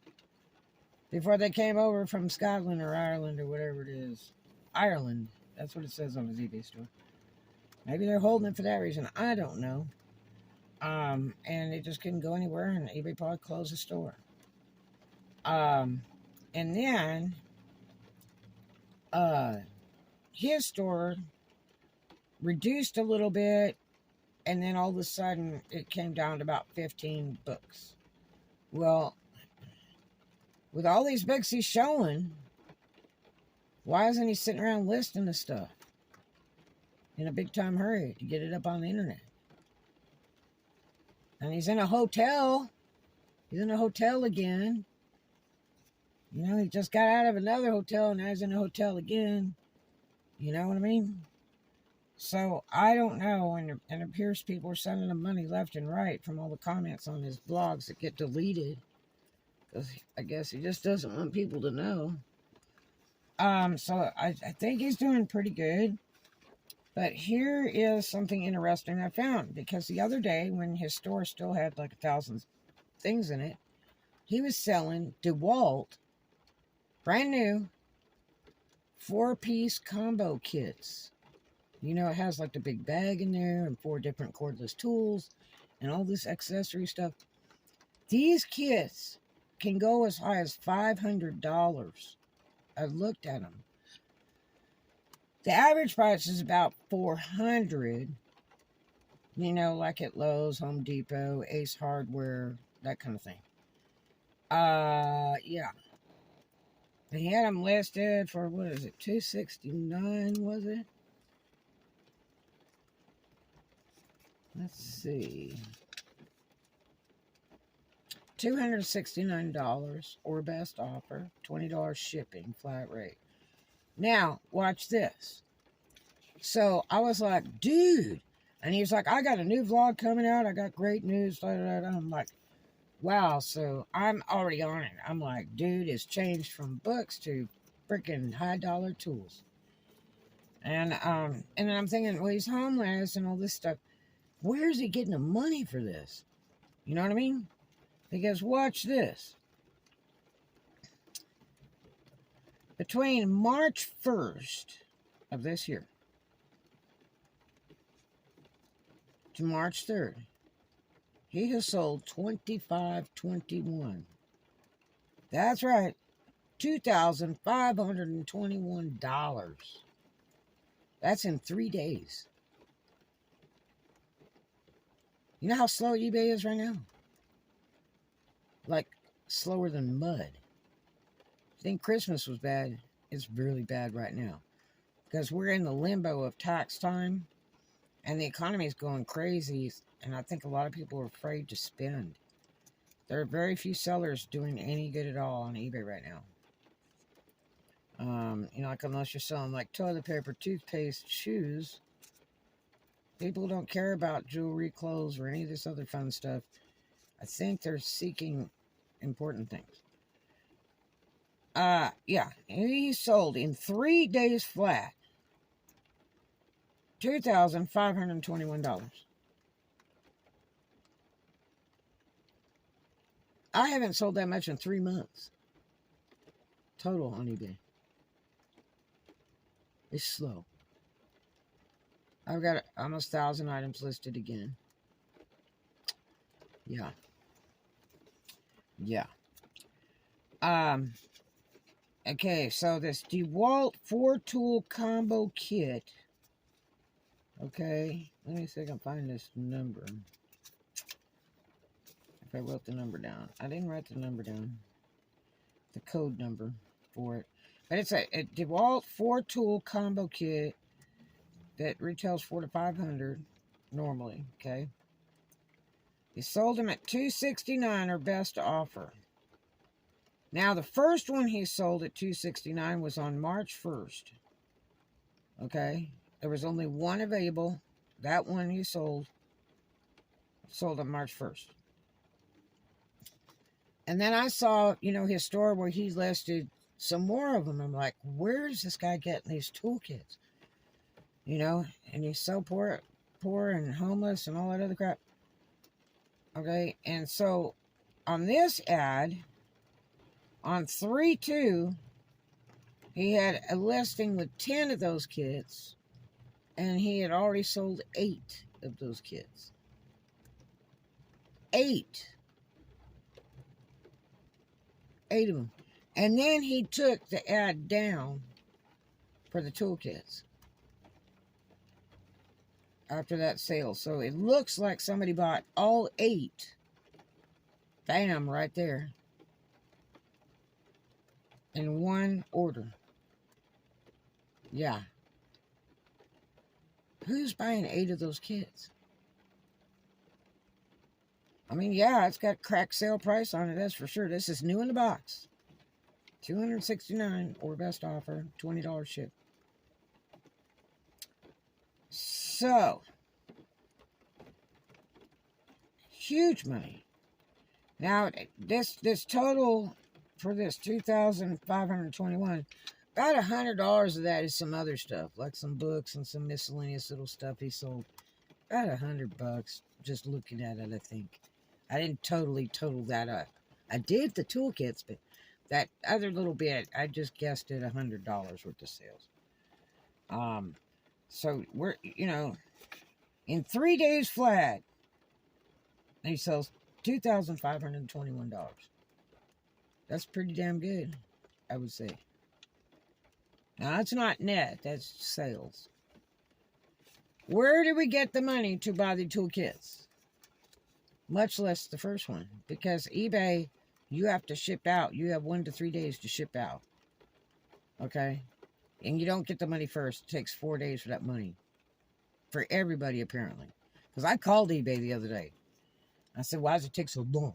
before they came over from Scotland or Ireland or whatever it is. Ireland. That's what it says on his eBay store. Maybe they're holding it for that reason. I don't know. And it just couldn't go anywhere, and eBay probably closed the store. And then, his store reduced a little bit, and then all of a sudden, it came down to about 15 books. Well, with all these books he's showing, why isn't he sitting around listing the stuff in a big time hurry to get it up on the internet? And he's in a hotel. He's in a hotel again. You know, he just got out of another hotel, and now he's in a hotel again. You know what I mean? So, I don't know, and it appears people are sending him money left and right from all the comments on his blogs that get deleted. Because I guess he just doesn't want people to know. So I think he's doing pretty good. But here is something interesting I found. Because the other day, when his store still had like 1,000 things in it, he was selling DeWalt, brand new, 4-piece combo kits. You know, it has like the big bag in there and 4 different cordless tools and all this accessory stuff. These kits can go as high as $500. I looked at them. The average price is about $400. You know, like at Lowe's, Home Depot, Ace Hardware, that kind of thing. Yeah. They had them listed for, what is it, $269, was it? Let's see. $269 or best offer, $20 shipping, flat rate. Now, watch this. So I was like, dude. And he was like, I got a new vlog coming out. I got great news. Da, da, da. I'm like, wow. So I'm already on it. I'm like, dude, it's changed from books to freaking high dollar tools. And then I'm thinking, well, he's homeless and all this stuff. Where's he getting the money for this? You know what I mean? Because watch this. Between March 1st of this year to March 3rd, he has sold $2,521. That's right, $2,521. That's in 3 days. You know how slow eBay is right now? Like, slower than mud. I think Christmas was bad. It's really bad right now. Because we're in the limbo of tax time. And the economy is going crazy. And I think a lot of people are afraid to spend. There are very few sellers doing any good at all on eBay right now. You know, like unless you're selling like toilet paper, toothpaste, shoes. People don't care about jewelry, clothes, or any of this other fun stuff. I think they're seeking important things. Yeah. He sold in 3 days flat $2,521. I haven't sold that much in 3 months. Total on eBay. It's slow. I've got almost 1,000 items listed again. Yeah. Yeah. Okay, so this DeWalt 4-tool combo kit. Okay, let me see if I can find this number. If I wrote the number down. I didn't write the number down. The code number for it. But it's a DeWalt 4-tool combo kit that retails $400 to $500 normally, okay? He sold them at $269 or best offer. Now, the first one he sold at $269 was on March 1st. Okay? There was only one available. That one he sold on March 1st. And then I saw, you know, his store where he listed some more of them. I'm like, where is this guy getting these toolkits? You know, and he's so poor and homeless and all that other crap. Okay, and so on this ad, on 3/2, he had a listing with 10 of those kits, and he had already sold 8 of those kits. 8 of them. And then he took the ad down for the toolkits after that sale. So it looks like somebody bought all 8. Bam, right there. In one order. Yeah. Who's buying 8 of those kits? I mean, yeah, it's got crack sale price on it, that's for sure. This is new in the box. $269 or best offer, $20 ship. So, huge money. Now, this total for this $2,521, about $100 of that is some other stuff, like some books and some miscellaneous little stuff he sold. About $100 just looking at it, I think. I didn't totally total that up. I did the toolkits, but that other little bit, I just guessed at $100 worth of sales. So we're, in 3 days flat, he sells $2,521. That's pretty damn good, I would say. Now, that's not net, that's sales. Where do we get the money to buy the toolkits? Much less the first one. Because eBay, you have to ship out. You have 1 to 3 days to ship out. Okay? And you don't get the money first. It takes 4 days for that money. For everybody, apparently. Because I called eBay the other day. I said, why does it take so long?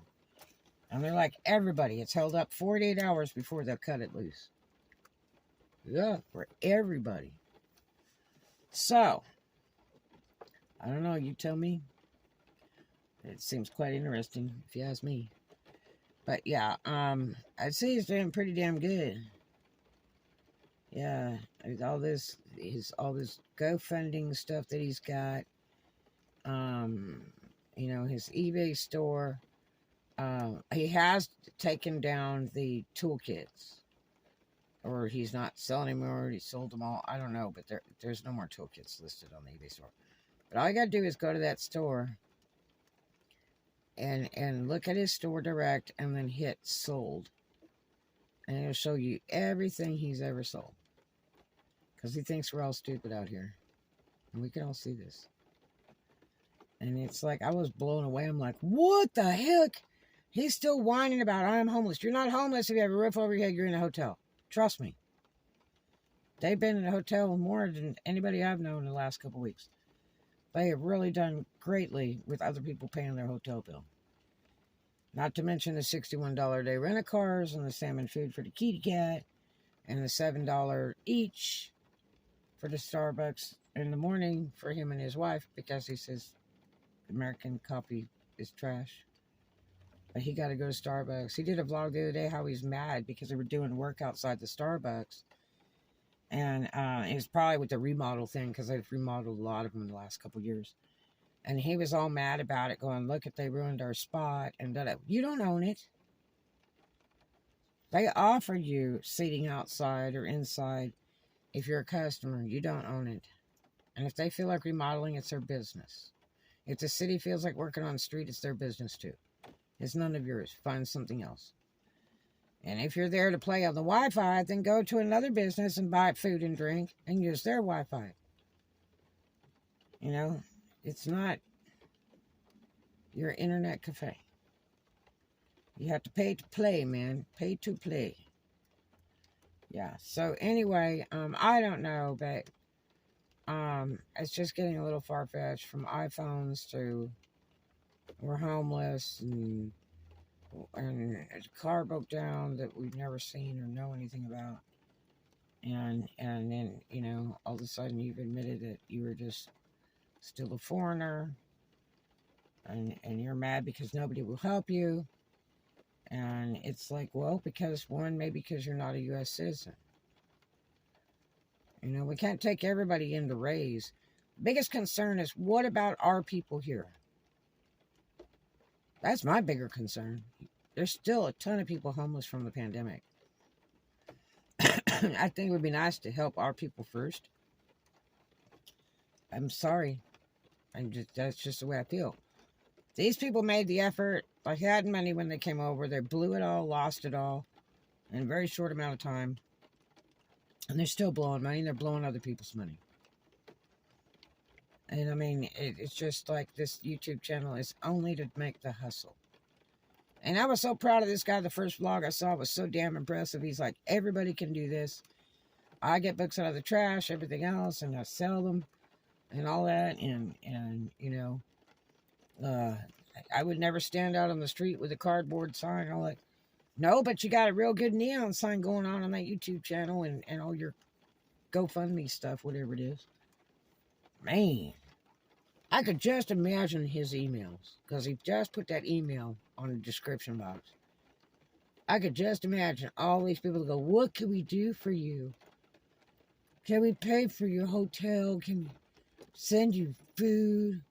And they're like, everybody. It's held up 48 hours before they'll cut it loose. Yeah, for everybody. So, I don't know. You tell me. It seems quite interesting, if you ask me. But yeah, I'd say he's doing pretty damn good. Yeah, all this GoFunding stuff that he's got. His eBay store. He has taken down the toolkits. Or he's not selling anymore. He sold them all. I don't know, but there's no more toolkits listed on the eBay store. But all you gotta do is go to that store and look at his store direct and then hit sold. And it'll show you everything he's ever sold. Because he thinks we're all stupid out here. And we can all see this. And it's like, I was blown away. I'm like, what the heck? He's still whining about, I'm homeless. You're not homeless if you have a roof over your head, you're in a hotel. Trust me. They've been in a hotel more than anybody I've known in the last couple weeks. They have really done greatly with other people paying their hotel bill. Not to mention the $61 a day rent-a-cars and the salmon food for the kitty cat and the $7 each for the Starbucks in the morning for him and his wife because he says American coffee is trash. But he got to go to Starbucks. He did a vlog the other day how he's mad because they were doing work outside the Starbucks. And it was probably with the remodel thing because they've remodeled a lot of them in the last couple years. And he was all mad about it, going, look, they ruined our spot. And you don't own it. They offer you seating outside or inside if you're a customer. You don't own it. And if they feel like remodeling, it's their business. If the city feels like working on the street, it's their business too. It's none of yours. Find something else. And if you're there to play on the Wi-Fi, then go to another business and buy food and drink and use their Wi-Fi. It's not your internet cafe. You have to pay to play, man. Pay to play. Yeah. So anyway, I don't know, but it's just getting a little far-fetched from iPhones to we're homeless and a car broke down that we've never seen or know anything about. And then, all of a sudden you've admitted that you were just still a foreigner. And you're mad because nobody will help you. And it's like, well, maybe because you're not a U.S. citizen. We can't take everybody in to raise. Biggest concern is, what about our people here? That's my bigger concern. There's still a ton of people homeless from the pandemic. I think it would be nice to help our people first. I'm sorry. That's just the way I feel. These people made the effort. They had money when they came over. They blew it all, lost it all in a very short amount of time. And they're still blowing money. They're blowing other people's money. And I mean, it's just like this YouTube channel is only to make the hustle. And I was so proud of this guy. The first vlog I saw was so damn impressive. He's like, everybody can do this. I get books out of the trash, everything else, and I sell them and all that. And I would never stand out on the street with a cardboard sign. I'm like, no, but you got a real good neon sign going on that YouTube channel and all your GoFundMe stuff, whatever it is. Man, I could just imagine his emails because he just put that email on the description box. I could just imagine all these people go, what can we do for you? Can we pay for your hotel? Can we send you food?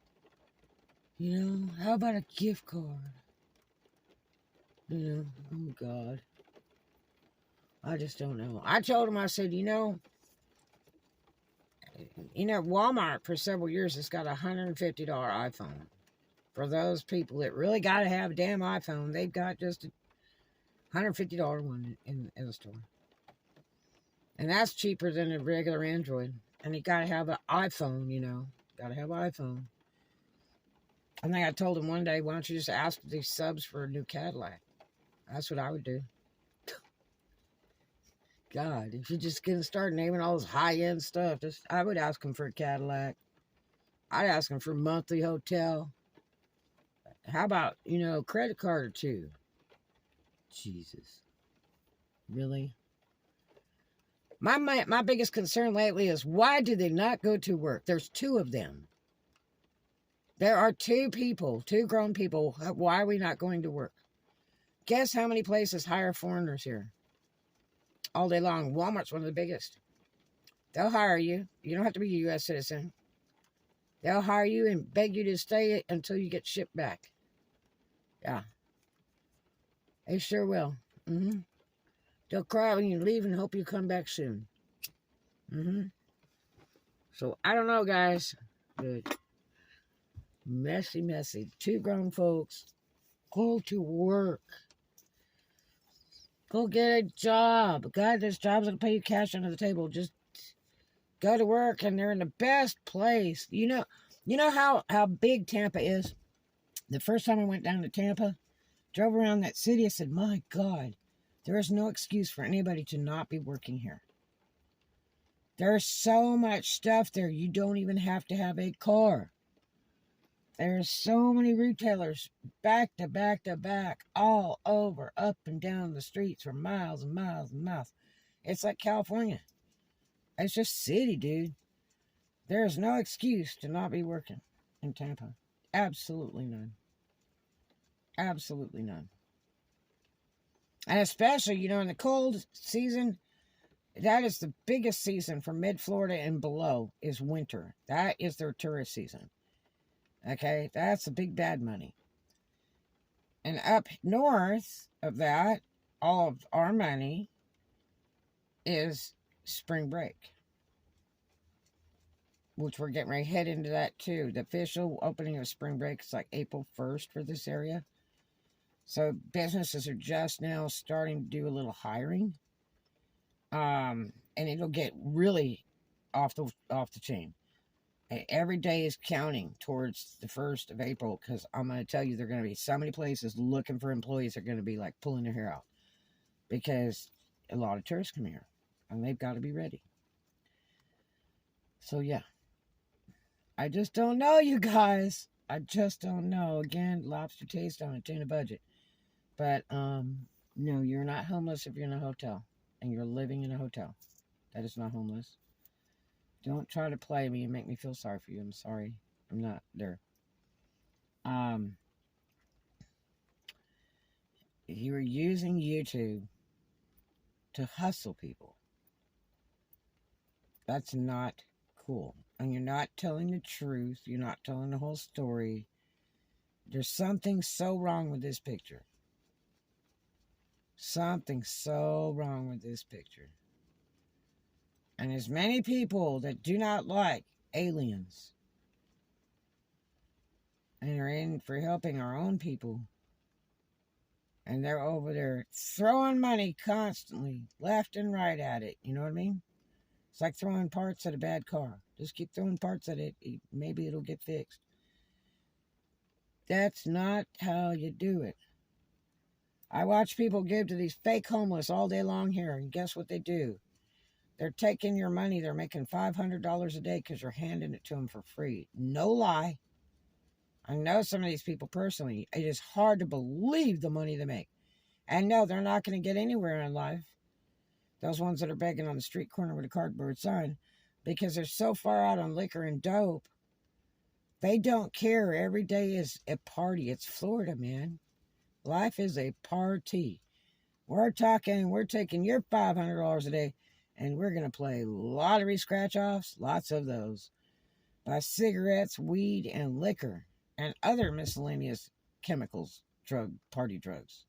How about a gift card? Oh God. I just don't know. I told him, I said, You know, Walmart for several years has got a $150 iPhone. For those people that really got to have a damn iPhone, they've got just a $150 one in the store. And that's cheaper than a regular Android. And you got to have an iPhone, you know. Got to have an iPhone. I think I told him one day, why don't you just ask these subs for a new Cadillac? That's what I would do. God, if you're just going to start naming all this high-end stuff, I would ask them for a Cadillac. I'd ask them for a monthly hotel. How about, you know, credit card or two? Jesus. Really? My biggest concern lately is, why do they not go to work? There's two of them. There are two people, two grown people. Why are we not going to work? Guess how many places hire foreigners here? All day long. Walmart's one of the biggest. They'll hire you. You don't have to be a U.S. citizen. They'll hire you and beg you to stay until you get shipped back. Yeah. They sure will. Mm-hmm. They'll cry when you leave and hope you come back soon. Mm-hmm. So, I don't know, guys. But messy, messy. Two grown folks. Go to work. Go get a job. God, there's jobs that'll pay you cash under the table. Just go to work, and they're in the best place. You know how big Tampa is? The first time I went down to Tampa, drove around that city, I said, my God, there is no excuse for anybody to not be working here. There's so much stuff there, you don't even have to have a car. There's so many retailers back to back to back, all over, up and down the streets for miles and miles and miles. It's like California. It's just city, dude. There is no excuse to not be working in Tampa. Absolutely none. Absolutely none. And especially, you know, in the cold season, that is the biggest season for mid-Florida and below is winter. That is their tourist season. Okay, that's the big bad money. And up north of that, all of our money is spring break, which we're getting ready to head into that too. The official opening of spring break is like April 1st for this area. So businesses are just now starting to do a little hiring. And it'll get really off the chain. Every day is counting towards the 1st of April, because I'm going to tell you, there are going to be so many places looking for employees that are going to be like pulling their hair out, because a lot of tourists come here and they've got to be ready. So yeah, I just don't know, you guys. I just don't know. Again, lobster taste on a tuna budget. But no, you're not homeless if you're in a hotel and you're living in a hotel. That is not homeless. Don't try to play me and make me feel sorry for you. I'm sorry. I'm not there. You're using YouTube to hustle people. That's not cool. And you're not telling the truth. You're not telling the whole story. There's something so wrong with this picture. Something so wrong with this picture. And there's many people that do not like aliens and are in for helping our own people. And they're over there throwing money constantly, left and right at it. You know what I mean? It's like throwing parts at a bad car. Just keep throwing parts at it. Maybe it'll get fixed. That's not how you do it. I watch people give to these fake homeless all day long here, and guess what they do? They're taking your money. They're making $500 a day because you're handing it to them for free. No lie. I know some of these people personally. It is hard to believe the money they make. And no, they're not going to get anywhere in life. Those ones that are begging on the street corner with a cardboard sign, because they're so far out on liquor and dope, they don't care. Every day is a party. It's Florida, man. Life is a party. We're taking your $500 a day, and we're going to play lottery scratch-offs, lots of those, buy cigarettes, weed, and liquor, and other miscellaneous chemicals, party drugs,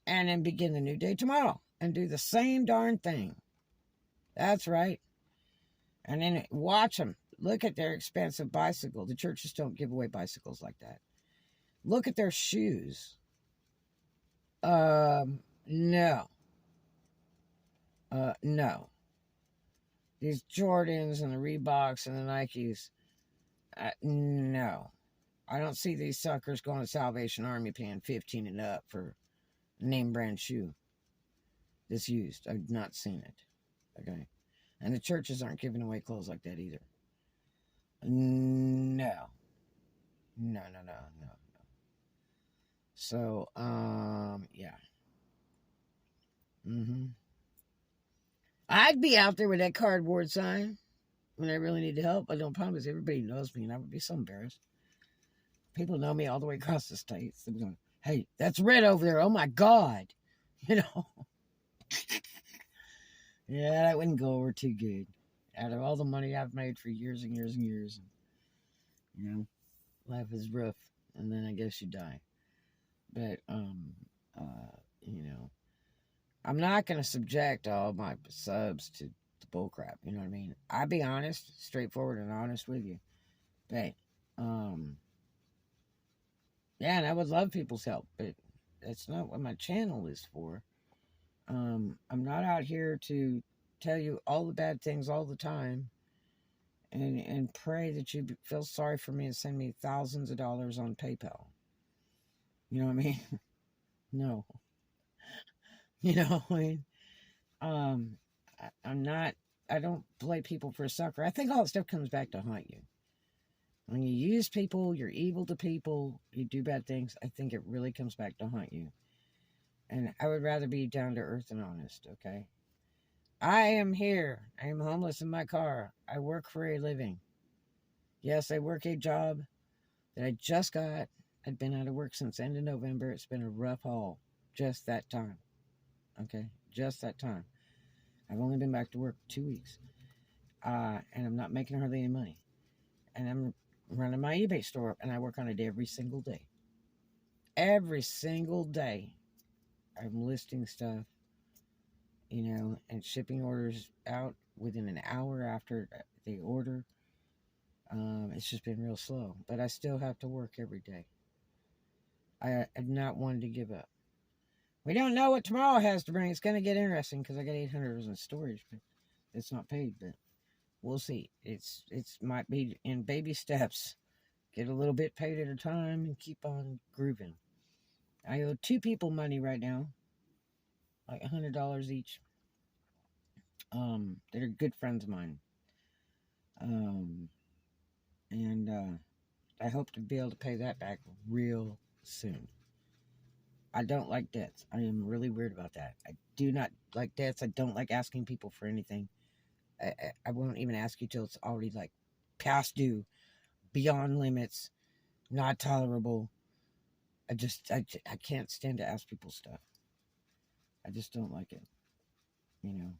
and then begin the new day tomorrow and do the same darn thing. That's right. And then watch them. Look at their expensive bicycle. The churches don't give away bicycles like that. Look at their shoes. No. No. These Jordans and the Reeboks and the Nikes. No. I don't see these suckers going to Salvation Army paying 15 and up for a name brand shoe that's used. I've not seen it. Okay. And the churches aren't giving away clothes like that either. No. No. So, yeah. I'd be out there with that cardboard sign when I really need help. I don't promise everybody knows me, and I would be so embarrassed. People know me all the way across the states. They're going, hey, that's red over there. Oh, my God. You know? Yeah, that wouldn't go over too good. Out of all the money I've made for years and years and years, you know, life is rough, and then I guess you die. But, you know, I'm not going to subject all my subs to the bullcrap. You know what I mean? I'll be honest, straightforward and honest with you. But, yeah, and I would love people's help, but that's not what my channel is for. I'm not out here to tell you all the bad things all the time and pray that you feel sorry for me and send me thousands of dollars on PayPal. You know what I mean? No. You know what I mean? I don't blame people for a sucker. I think all that stuff comes back to haunt you. When you use people, you're evil to people, you do bad things, I think it really comes back to haunt you. And I would rather be down to earth and honest, okay? I am here. I am homeless in my car. I work for a living. Yes, I work a job that I just got. I'd been out of work since the end of November. It's been a rough haul. Just that time. Okay? Just that time. I've only been back to work 2 weeks. And I'm not making hardly any money. And I'm running my eBay store, and I work on it every single day. Every single day. I'm listing stuff, you know, and shipping orders out within an hour after they order. It's just been real slow, but I still have to work every day. I have not wanted to give up. We don't know what tomorrow has to bring. It's going to get interesting because I got 800 in storage, but it's not paid, but we'll see. It's might be in baby steps. Get a little bit paid at a time and keep on grooving. I owe 2 people money right now, like $100 each. They're good friends of mine. And I hope to be able to pay that back real soon. I don't like debts. I am really weird about that. I do not like debts. I don't like asking people for anything. I won't even ask you till it's already like past due, beyond limits, not tolerable. I can't stand to ask people stuff. I just don't like it. You know,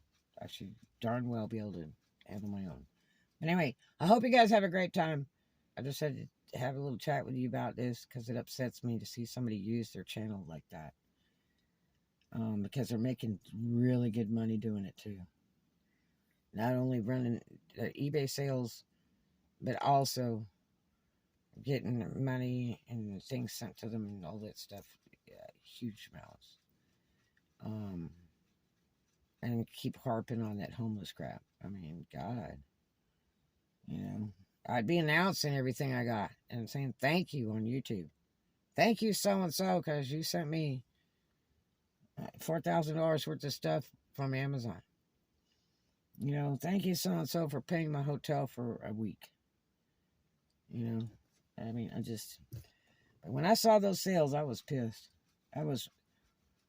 I should darn well be able to handle my own. But anyway, I hope you guys have a great time. I just had to have a little chat with you about this because it upsets me to see somebody use their channel like that. Because they're making really good money doing it too. Not only running eBay sales, but also getting money and things sent to them and all that stuff. Yeah, huge amounts. And keep harping on that homeless crap. I mean, God. You know, I'd be announcing everything I got and saying thank you on YouTube. Thank you so-and-so because you sent me $4,000 worth of stuff from Amazon. You know, thank you so-and-so for paying my hotel for a week. You know, I mean, but when I saw those sales, I was pissed. I was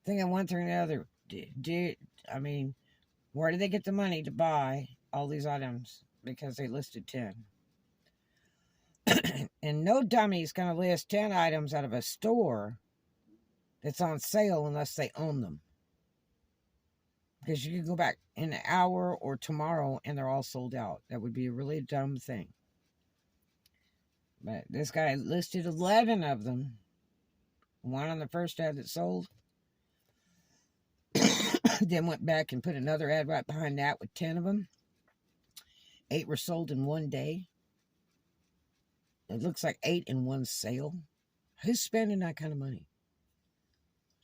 thinking one thing or the other. I mean, where did they get the money to buy all these items? Because they listed 10. And no dummy's going to list 10 items out of a store that's on sale unless they own them. Because you can go back in an hour or tomorrow and they're all sold out. That would be a really dumb thing. But this guy listed 11 of them. One on the first ad that sold. Then went back and put another ad right behind that with 10 of them. 8 were sold in one day. It looks like 8 in one sale. Who's spending that kind of money?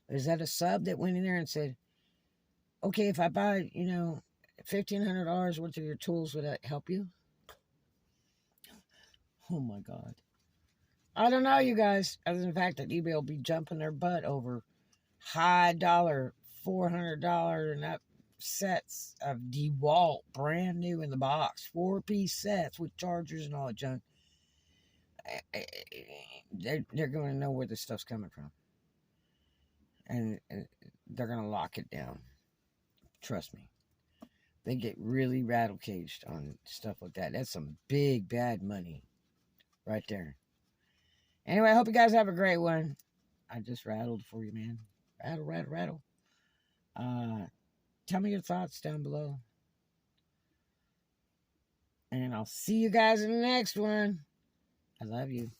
Is that a sub that went in there and said, okay, if I buy, $1,500 worth of your tools, would that help you? Oh my God. I don't know, you guys. Other than the fact that eBay will be jumping their butt over high dollar, $400 and up sets of DeWalt, brand new in the box, 4-piece sets with chargers and all that junk. They're going to know where this stuff's coming from. And they're going to lock it down. Trust me. They get really rattle caged on stuff like that. That's some big, bad money right there. Anyway, I hope you guys have a great one. I just rattled for you, man. Rattle, rattle, rattle. Tell me your thoughts down below. And I'll see you guys in the next one. I love you.